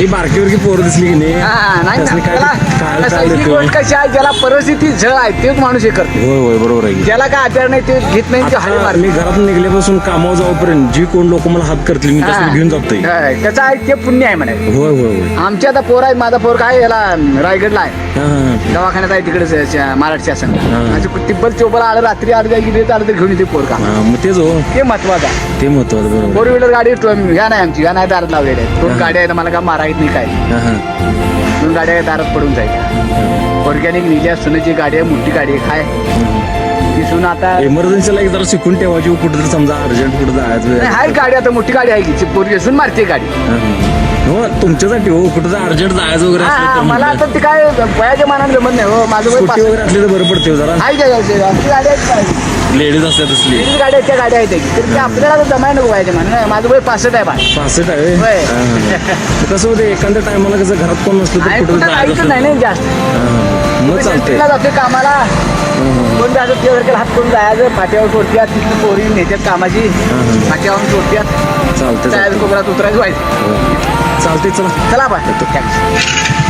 ती बारकीवरची पोरं दिसली की नाही नाही त्यासनी काय त्याला काय ही देतो गोष्ट कशी आहे, ज्याला परिस्थिती झळ आहे तेच माणूस हे करतो. होय होय बरोबर आहे की. ज्याला काय आचार नाही ते घेत नाही, ते हाय आता मारते. मी घरातून निघल्यापासून कामावर जाऊपर्यंत जी कोण लोक मला हात करतील मी त्यासनी घेऊन जातोय. त्याचं आहे ते पुण्य आहे म्हणायचं. होय होय होय आमचे आता पोर आहेत, माझा पोर काय याला रायगडला आहे, हा, हा. दवाखान्यात आहे तिकडे मराठी शासन. हा. असं टिब्बल चोबल आलं रात्री आलं की ते आलं तर घेऊन येते पोर का, हा, मग तेच हो ते महत्वाचं आहे. ते महत्वाचं बरोबर. फोर व्हीलर गाडी ह्या नाही आमची, ह्या नाही दारात लावलेल्या आहेत. दोन गाड्या आहेत, मला काय मारा येत नाही काय. हा, हा. दोन गाड्या दारात पडून जायच्या. ऑर्गॅनिक निल्या सुनाची गाडी आहे, मोठी गाडी आहे. काय ती सुन आता इमर्जन्सीला एक जरा शिकून ठेवायची कुठं तर समजा अर्जंट कुठं जायचं. नाही, आहे गाडी आता मोठी गाडी आहे की पोरगी सुन मारते गाडी. हा, हा. हो तुमच्यासाठी हो कुठं तर अर्जंट जायचं वगैरे असलं तर मला म्हटलं. आता ते काय वयाच्या मानाने जमत नाही हो. माझं वय स्कूटी वगैरे असली तर बरं पडते हो जरा. आहे काय आमची गाडी आहे, लेडीज असतात असली गाड्या त्या गाड्या आहेत तर ते आपल्याला तर जमाय नको वयाच्या मानाने. माझं वय 65 आहे बा. 65 आहे होय. हा, हा. कसं होतं एखाद्या टायमाला कसं घरात कोण नसलं तर आहे कुठं कुठं जायचं जायचं असलं नाही तर. ना जास्त. हा, हा. मग चालतंय. तिला जातोय कामाला, कोण जायचं ते हात करून जायचं, फाट्यावर सोडत्यात, तिथून पोरी नेत्यात कामाची, फाट्यावरून सोडत्यात, चालतंय जायचं कोपऱ्यात उतरायचं व्हायचं. चालतंय चला चला बाय.